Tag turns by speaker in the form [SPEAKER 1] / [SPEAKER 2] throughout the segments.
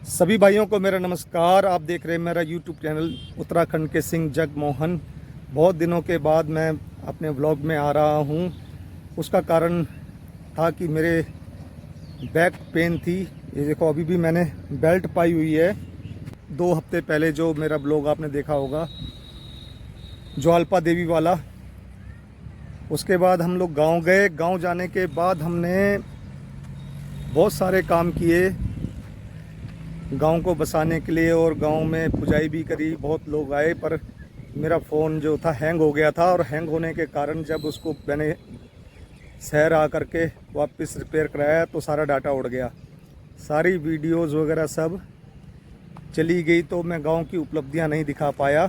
[SPEAKER 1] सभी भाइयों को मेरा नमस्कार। आप देख रहे हैं मेरा यूट्यूब चैनल उत्तराखंड के सिंह जगमोहन। बहुत दिनों के बाद मैं अपने व्लॉग में आ रहा हूं। उसका कारण था कि मेरे बैक पेन थी। ये देखो, अभी भी मैंने बेल्ट पाई हुई है। 2 हफ्ते पहले जो मेरा ब्लॉग आपने देखा होगा, ज्वालपा देवी वाला, उसके बाद हम लोग गांव गए। गांव जाने के बाद हमने बहुत सारे काम किए गांव को बसाने के लिए, और गांव में पुजाई भी करी। बहुत लोग आए, पर मेरा फ़ोन जो था हैंग हो गया था, और हैंग होने के कारण जब उसको मैंने शहर आ करके वापस रिपेयर कराया तो सारा डाटा उड़ गया, सारी वीडियोस वगैरह सब चली गई। तो मैं गांव की उपलब्धियां नहीं दिखा पाया।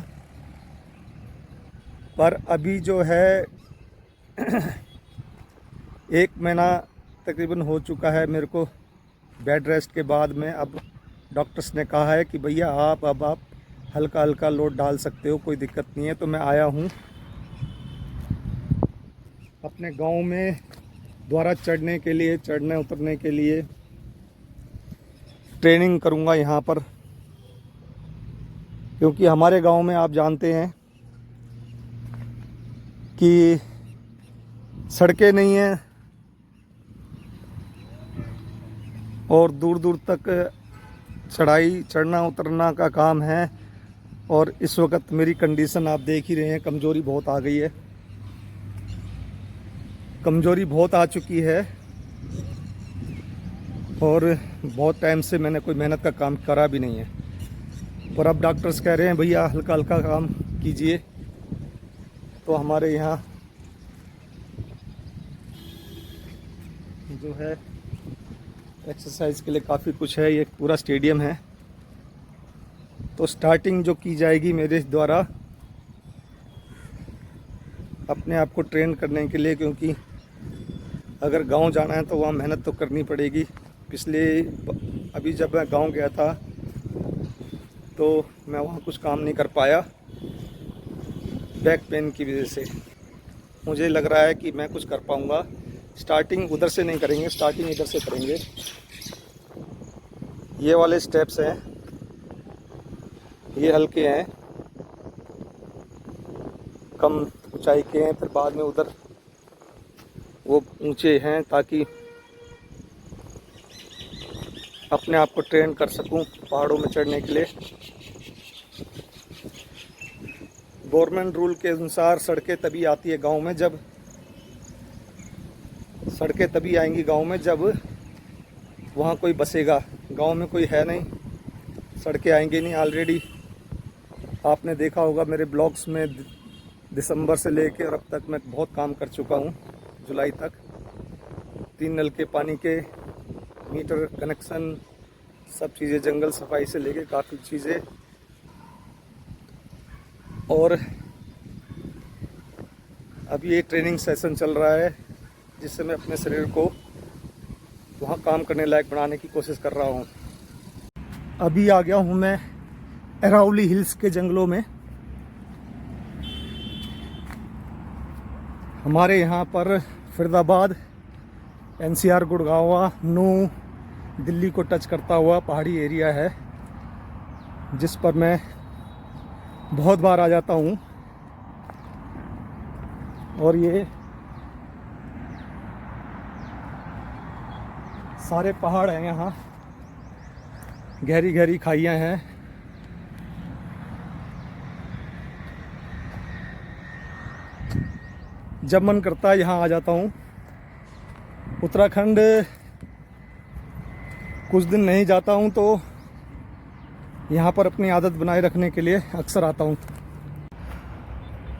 [SPEAKER 1] पर अभी जो है 1 महीना तकरीबन हो चुका है मेरे को बेड रेस्ट के बाद में। अब डॉक्टर्स ने कहा है कि भैया आप हल्का हल्का लोड डाल सकते हो, कोई दिक्कत नहीं है। तो मैं आया हूँ अपने गांव में द्वारा चढ़ने के लिए, चढ़ने उतरने के लिए ट्रेनिंग करूँगा यहाँ पर, क्योंकि हमारे गांव में आप जानते हैं कि सड़कें नहीं हैं और दूर दूर तक चढ़ाई चढ़ना उतरना का काम है। और इस वक्त मेरी कंडीशन आप देख ही रहे हैं, कमज़ोरी बहुत आ गई है, कमज़ोरी बहुत आ चुकी है। और बहुत टाइम से मैंने कोई मेहनत का काम करा भी नहीं है। पर अब डॉक्टर्स कह रहे हैं भैया हल्का हल्का काम कीजिए। तो हमारे यहाँ जो है एक्सरसाइज के लिए काफ़ी कुछ है। ये पूरा स्टेडियम है। तो स्टार्टिंग जो की जाएगी मेरे द्वारा अपने आप को ट्रेन करने के लिए, क्योंकि अगर गांव जाना है तो वहाँ मेहनत तो करनी पड़ेगी। अभी जब मैं गांव गया था तो मैं वहाँ कुछ काम नहीं कर पाया बैक पेन की वजह से। मुझे लग रहा है कि मैं कुछ कर पाऊँगा। स्टार्टिंग उधर से नहीं करेंगे, स्टार्टिंग इधर से करेंगे। ये वाले स्टेप्स हैं, ये हल्के हैं, कम ऊंचाई के हैं। फिर बाद में उधर वो ऊंचे हैं, ताकि अपने आप को ट्रेन कर सकूं पहाड़ों में चढ़ने के लिए। गवर्नमेंट रूल के अनुसार सड़कें तभी आती है गांव में, जब सड़कें तभी आएंगी गांव में जब वहाँ कोई बसेगा। गांव में कोई है नहीं, सड़कें आएंगी नहीं। ऑलरेडी आपने देखा होगा मेरे ब्लॉग्स में, दिसंबर से लेकर और अब तक मैं बहुत काम कर चुका हूँ। जुलाई तक 3 नल के पानी के मीटर कनेक्शन, सब चीज़ें, जंगल सफाई से लेके काफ़ी चीज़ें। और अभी ये ट्रेनिंग सेशन चल रहा है, जिससे मैं अपने शरीर को वहाँ काम करने लायक बनाने की कोशिश कर रहा हूँ। अभी आ गया हूँ मैं अरावली हिल्स के जंगलों में। हमारे यहाँ पर फरीदाबाद, NCR, गुड़गांव, नूह, दिल्ली को टच करता हुआ पहाड़ी एरिया है, जिस पर मैं बहुत बार आ जाता हूँ। और ये सारे पहाड़ हैं, यहाँ गहरी गहरी खाइयाँ हैं। जब मन करता है यहाँ आ जाता हूँ। उत्तराखंड कुछ दिन नहीं जाता हूँ तो यहाँ पर अपनी आदत बनाए रखने के लिए अक्सर आता हूँ।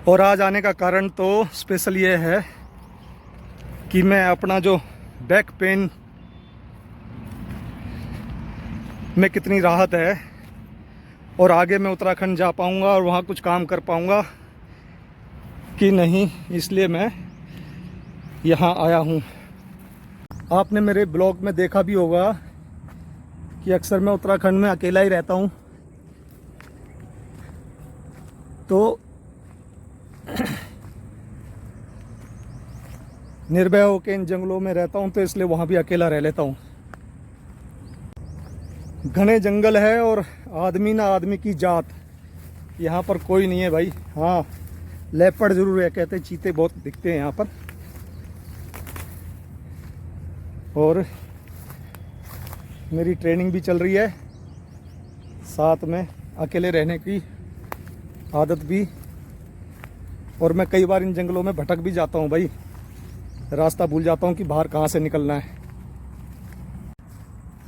[SPEAKER 1] और आज आने का कारण तो स्पेशल ये है कि मैं अपना जो बैक पेन में कितनी राहत है, और आगे मैं उत्तराखंड जा पाऊँगा और वहाँ कुछ काम कर पाऊँगा कि नहीं, इसलिए मैं यहाँ आया हूँ। आपने मेरे ब्लॉग में देखा भी होगा कि अक्सर मैं उत्तराखंड में अकेला ही रहता हूँ। तो निर्भय होकर इन जंगलों में रहता हूँ, तो इसलिए वहाँ भी अकेला रह लेता हूँ। घने जंगल है और आदमी ना आदमी की जात, यहाँ पर कोई नहीं है भाई। हाँ, लेपर्ड जरूर है, कहते हैं चीते बहुत दिखते हैं यहाँ पर। और मेरी ट्रेनिंग भी चल रही है, साथ में अकेले रहने की आदत भी। और मैं कई बार इन जंगलों में भटक भी जाता हूँ भाई, रास्ता भूल जाता हूँ कि बाहर कहाँ से निकलना है।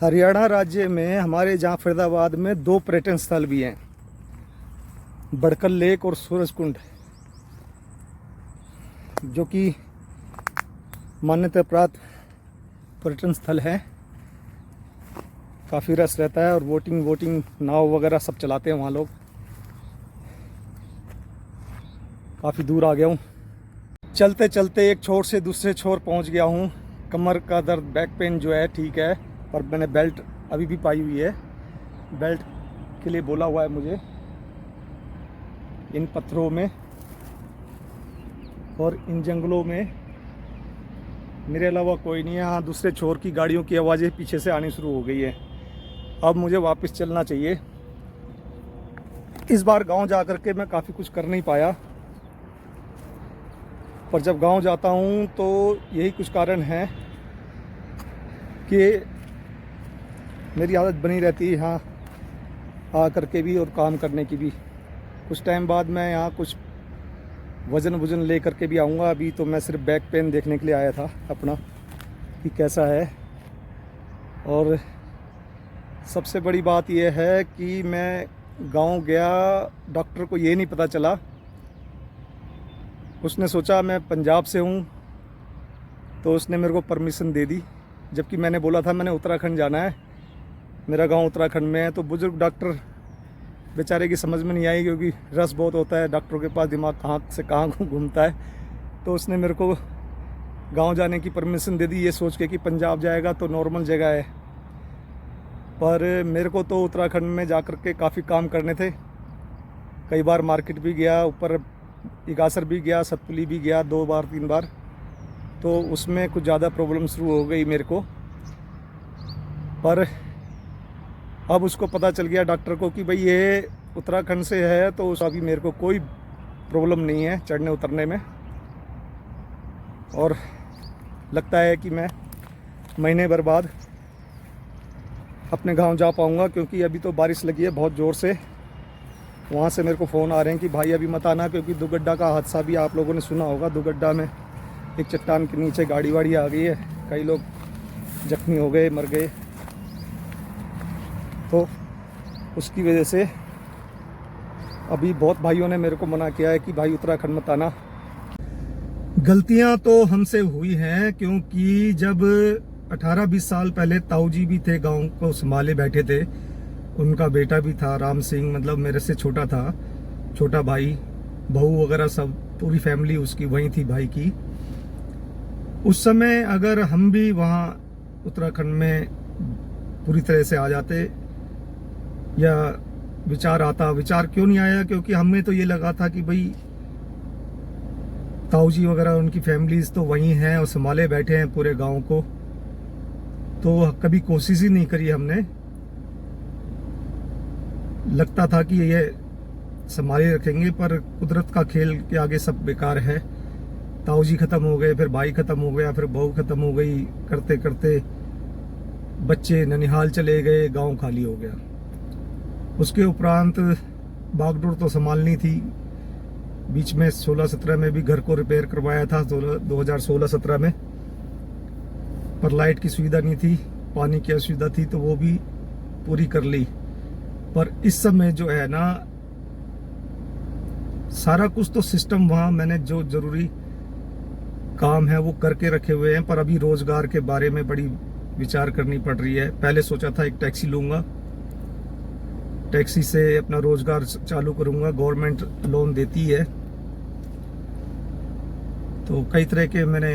[SPEAKER 1] हरियाणा राज्य में हमारे जहाँ फरीदाबाद में 2 पर्यटन स्थल भी हैं, बड़कल लेक और सूरज कुंड, जो कि मान्यता प्राप्त पर्यटन स्थल है। काफ़ी रस रहता है और बोटिंग नाव वगैरह सब चलाते हैं वहाँ लोग। काफ़ी दूर आ गया हूँ, चलते चलते एक छोर से दूसरे छोर पहुँच गया हूँ। कमर का दर्द, बैक पेन जो है ठीक है, पर मैंने बेल्ट अभी भी पाई हुई है। बेल्ट के लिए बोला हुआ है मुझे इन पत्थरों में और इन जंगलों में। मेरे अलावा कोई नहीं है। हाँ, दूसरे छोर की गाड़ियों की आवाज़ें पीछे से आनी शुरू हो गई है। अब मुझे वापस चलना चाहिए। इस बार गांव जा कर के मैं काफ़ी कुछ कर नहीं पाया, पर जब गांव जाता हूं तो यही कुछ कारण है कि मेरी आदत बनी रहती है यहाँ आ करके भी और काम करने की भी। कुछ टाइम बाद मैं यहाँ कुछ वज़न ले करके भी आऊँगा। अभी तो मैं सिर्फ बैक पेन देखने के लिए आया था अपना कि कैसा है। और सबसे बड़ी बात यह है कि मैं गांव गया, डॉक्टर को ये नहीं पता चला। उसने सोचा मैं पंजाब से हूँ तो उसने मेरे को परमिशन दे दी, जबकि मैंने बोला था मैंने उत्तराखंड जाना है, मेरा गांव उत्तराखंड में है। तो बुजुर्ग डॉक्टर बेचारे की समझ में नहीं आई, क्योंकि रस बहुत होता है डॉक्टरों के पास, दिमाग कहाँ से कहाँ घूमता है। तो उसने मेरे को गांव जाने की परमिशन दे दी, ये सोच के कि पंजाब जाएगा तो नॉर्मल जगह है। पर मेरे को तो उत्तराखंड में जा कर के काफ़ी काम करने थे। कई बार मार्केट भी गया, ऊपर इगासर भी गया, सतपुली भी गया 2 बार 3 बार। तो उसमें कुछ ज़्यादा प्रॉब्लम शुरू हो गई मेरे को। पर अब उसको पता चल गया डॉक्टर को कि भाई ये उत्तराखंड से है, तो उस अभी मेरे को कोई प्रॉब्लम नहीं है चढ़ने उतरने में। और लगता है कि मैं महीने भर बाद अपने गांव जा पाऊँगा, क्योंकि अभी तो बारिश लगी है बहुत ज़ोर से। वहाँ से मेरे को फ़ोन आ रहे हैं कि भाई अभी मत आना, क्योंकि दुगड्डा का हादसा भी आप लोगों ने सुना होगा। दुगड्डा में एक चट्टान के नीचे गाड़ी वाड़ी आ गई है, कई लोग जख्मी हो गए, मर गए। तो उसकी वजह से अभी बहुत भाइयों ने मेरे को मना किया है कि भाई उत्तराखंड मत आना। गलतियां तो हमसे हुई हैं, क्योंकि जब 18-20 साल पहले ताऊ जी भी थे, गांव को संभाले बैठे थे। उनका बेटा भी था राम सिंह, मतलब मेरे से छोटा था, छोटा भाई, बहू वगैरह सब, पूरी फैमिली उसकी वहीं थी भाई की। उस समय अगर हम भी वहाँ उत्तराखंड में पूरी तरह से आ जाते, या विचार क्यों नहीं आया, क्योंकि हमें तो ये लगा था कि भाई ताऊ जी वगैरह उनकी फैमिलीज तो वहीं हैं और संभाले बैठे हैं पूरे गांव को। तो कभी कोशिश ही नहीं करी हमने। लगता था कि ये संभाले रखेंगे, पर कुदरत का खेल के आगे सब बेकार है। ताऊ जी खत्म हो गए, फिर भाई खत्म हो गया, फिर बहू खत्म हो गई, करते करते बच्चे ननिहाल चले गए, गांव खाली हो गया। उसके उपरांत बागडोर तो संभालनी थी। बीच में 16-17 में भी घर को रिपेयर करवाया था, 2016-17 में, पर लाइट की सुविधा नहीं थी, पानी की असुविधा थी, तो वो भी पूरी कर ली। पर इस समय जो है ना, सारा कुछ तो सिस्टम वहाँ मैंने जो जरूरी काम है वो करके रखे हुए हैं। पर अभी रोजगार के बारे में बड़ी विचार करनी पड़ रही है। पहले सोचा था एक टैक्सी लूँगा, टैक्सी से अपना रोजगार चालू करूँगा, गवर्नमेंट लोन देती है। तो कई तरह के मैंने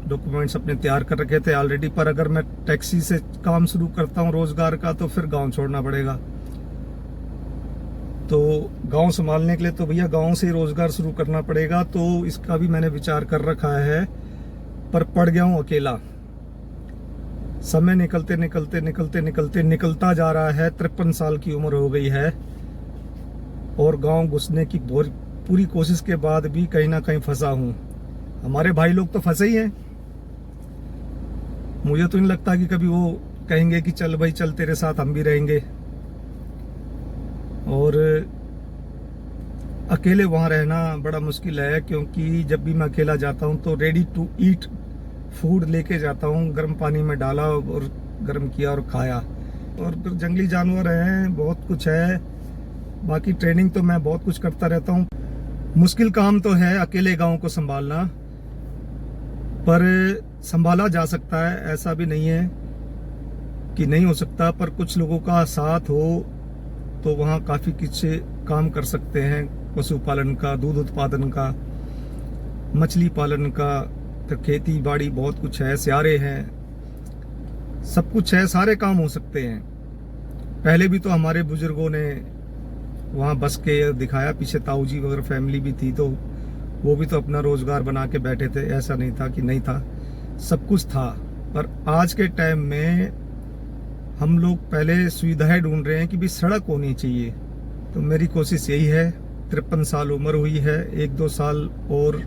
[SPEAKER 1] डॉक्यूमेंट्स अपने तैयार कर रखे थे ऑलरेडी। पर अगर मैं टैक्सी से काम शुरू करता हूँ रोजगार का, तो फिर गांव छोड़ना पड़ेगा। तो गांव संभालने के लिए तो भैया गांव से ही रोजगार शुरू करना पड़ेगा। तो इसका भी मैंने विचार कर रखा है, पर पड़ गया हूँ अकेला। समय निकलते निकलते निकलते निकलते निकलता जा रहा है। 53 साल की उम्र हो गई है और गांव घुसने की पूरी कोशिश के बाद भी कहीं ना कहीं फंसा हूं। हमारे भाई लोग तो फंसे ही हैं। मुझे तो नहीं लगता कि कभी वो कहेंगे कि चल भाई चल, तेरे साथ हम भी रहेंगे। और अकेले वहाँ रहना बड़ा मुश्किल है, क्योंकि जब भी मैं अकेला जाता हूँ तो रेडी टू ईट फूड लेके जाता हूँ। गर्म पानी में डाला और गर्म किया और खाया। और फिर जंगली जानवर हैं, बहुत कुछ है। बाकी ट्रेनिंग तो मैं बहुत कुछ करता रहता हूँ। मुश्किल काम तो है अकेले गांव को संभालना, पर संभाला जा सकता है। ऐसा भी नहीं है कि नहीं हो सकता, पर कुछ लोगों का साथ हो तो वहाँ काफ़ी कुछ काम कर सकते हैं। पशुपालन का, दूध उत्पादन का, मछली पालन का, तो खेती बाड़ी बहुत कुछ है, सियारे हैं, सब कुछ है, सारे काम हो सकते हैं। पहले भी तो हमारे बुजुर्गों ने वहाँ बस के दिखाया। पीछे ताऊ जी वगैरह फैमिली भी थी, तो वो भी तो अपना रोजगार बना के बैठे थे। ऐसा नहीं था कि नहीं था, सब कुछ था। पर आज के टाइम में हम लोग पहले सुविधाएं ढूंढ रहे हैं कि भी सड़क होनी चाहिए। तो मेरी कोशिश यही है। 53 साल उम्र हुई है, 1-2 साल और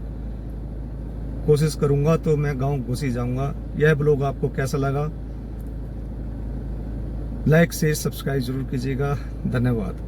[SPEAKER 1] कोशिश करूंगा तो मैं गांव घुस ही जाऊंगा। यह ब्लॉग आपको कैसा लगा? लाइक शेयर सब्सक्राइब जरूर कीजिएगा। धन्यवाद।